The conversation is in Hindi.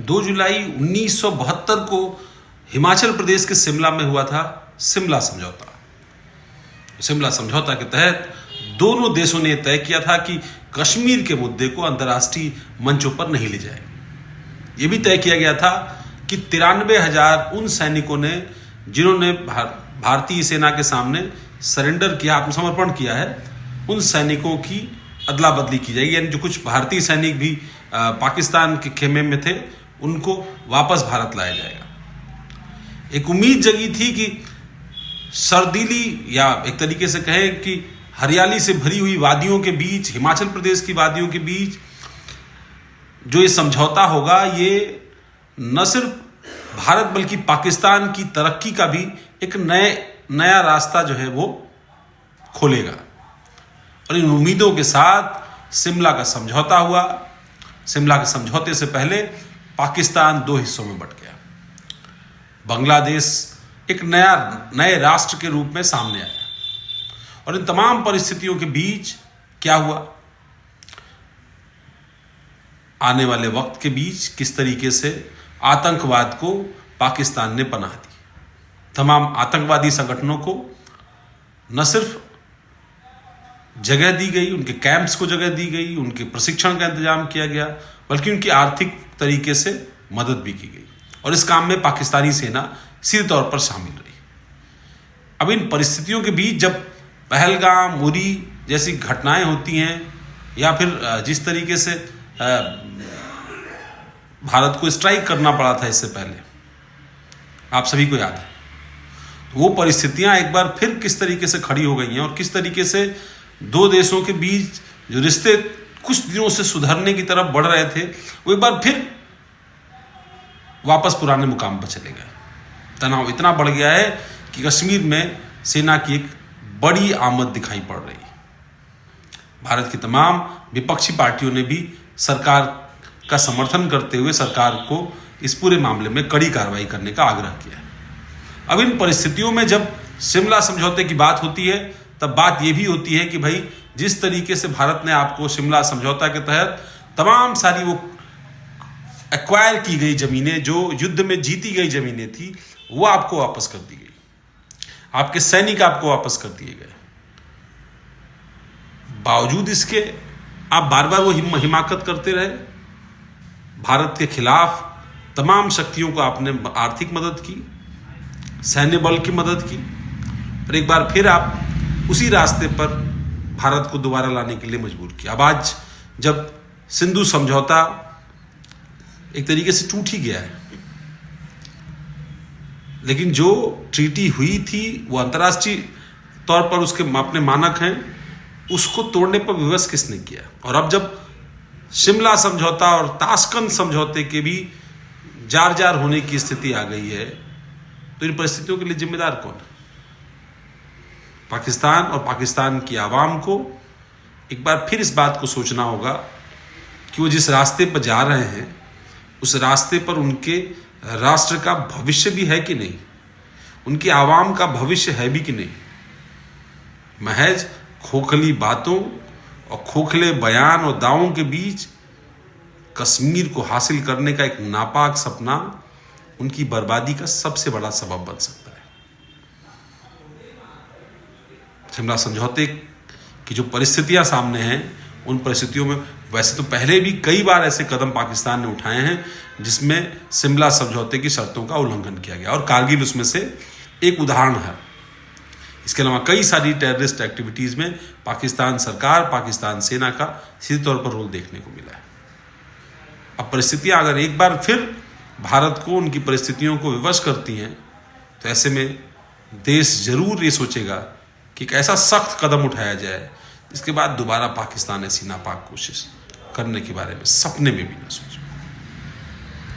2 जुलाई 1972 को हिमाचल प्रदेश के शिमला में हुआ था शिमला समझौता। शिमला समझौता के तहत दोनों देशों ने तय किया था कि कश्मीर के मुद्दे को अंतर्राष्ट्रीय मंचों पर नहीं ले जाएंगे। यह भी तय किया गया था कि 93,000 उन सैनिकों ने जिन्होंने भारतीय सेना के सामने सरेंडर किया, आत्मसमर्पण किया है, उन सैनिकों की अदला बदली की जाएगी। यानी जो कुछ भारतीय सैनिक भी पाकिस्तान के खेमे में थे उनको वापस भारत लाया जाएगा। एक उम्मीद जगी थी कि सर्दीली या एक तरीके से कहें कि हरियाली से भरी हुई वादियों के बीच, हिमाचल प्रदेश की वादियों के बीच जो ये समझौता होगा, ये न सिर्फ भारत बल्कि पाकिस्तान की तरक्की का भी एक नया रास्ता जो है वो खोलेगा। और इन उम्मीदों के साथ शिमला का समझौता हुआ। शिमला के समझौते से पहले पाकिस्तान 2 हिस्सों में बंट गया। बांग्लादेश एक नए राष्ट्र के रूप में सामने आया। और इन तमाम परिस्थितियों के बीच क्या हुआ, आने वाले वक्त के बीच किस तरीके से आतंकवाद को पाकिस्तान ने पनाह दी। तमाम आतंकवादी संगठनों को न सिर्फ जगह दी गई, उनके कैंप्स को जगह दी गई, उनके प्रशिक्षण का इंतजाम किया गया, बल्कि उनकी आर्थिक तरीके से मदद भी की गई। और इस काम में पाकिस्तानी सेना सीधे तौर पर शामिल रही। अब इन परिस्थितियों के बीच जब पहलगाम, उरी जैसी घटनाएं होती हैं, या फिर जिस तरीके से भारत को स्ट्राइक करना पड़ा था इससे पहले, आप सभी को याद है, वो परिस्थितियां एक बार फिर किस तरीके से खड़ी हो गई हैं और किस तरीके से दो देशों के बीच जो रिश्ते कुछ दिनों से सुधरने की तरफ बढ़ रहे थे, वो एक बार फिर वापस पुराने मुकाम पर चले गए। तनाव इतना बढ़ गया है कि कश्मीर में सेना की एक बड़ी आमद दिखाई पड़ रही है। भारत की तमाम विपक्षी पार्टियों ने भी सरकार का समर्थन करते हुए सरकार को इस पूरे मामले में कड़ी कार्रवाई करने का आग्रह किया है। अब इन परिस्थितियों में जब शिमला समझौते की बात होती है, तब बात यह भी होती है कि भाई जिस तरीके से भारत ने आपको शिमला समझौता के तहत तमाम सारी वो एक्वायर की गई जमीनें, जो युद्ध में जीती गई जमीनें थी, वो आपको वापस कर दी गई, आपके सैनिक आपको वापस कर दिए गए। बावजूद इसके आप बार बार वो हिमाकत करते रहे। भारत के खिलाफ तमाम शक्तियों को आपने आर्थिक मदद की, सैन्य बल की मदद की, और एक बार फिर आप उसी रास्ते पर भारत को दोबारा लाने के लिए मजबूर किया। अब आज जब सिंधु समझौता एक तरीके से टूट ही गया है, लेकिन जो ट्रीटी हुई थी वो अंतर्राष्ट्रीय तौर पर उसके अपने मानक हैं, उसको तोड़ने पर विवश किसने किया। और अब जब शिमला समझौता और ताशकंद समझौते के भी जार जार होने की स्थिति आ गई है, तो इन परिस्थितियों के लिए जिम्मेदार कौन है? पाकिस्तान और पाकिस्तान की आवाम को एक बार फिर इस बात को सोचना होगा कि वो जिस रास्ते पर जा रहे हैं, उस रास्ते पर उनके राष्ट्र का भविष्य भी है कि नहीं, उनकी आवाम का भविष्य है भी कि नहीं। महज खोखली बातों और खोखले बयान और दावों के बीच कश्मीर को हासिल करने का एक नापाक सपना उनकी बर्बादी का सबसे बड़ा सबब बन सकता है। शिमला समझौते की जो परिस्थितियां सामने हैं, उन परिस्थितियों में वैसे तो पहले भी कई बार ऐसे कदम पाकिस्तान ने उठाए हैं जिसमें शिमला समझौते की शर्तों का उल्लंघन किया गया, और कारगिल उसमें से एक उदाहरण है। इसके अलावा कई सारी टेररिस्ट एक्टिविटीज़ में पाकिस्तान सरकार, पाकिस्तान सेना का सीधे तौर पर रोल देखने को मिला है। अब परिस्थितियां अगर एक बार फिर भारत को उनकी परिस्थितियों को विवश करती हैं, तो ऐसे में देश जरूर ये सोचेगा कि एक ऐसा सख्त कदम उठाया जाए जिसके बाद दोबारा पाकिस्तान ऐसी नापाक कोशिश करने के बारे में सपने में भी न सोचे।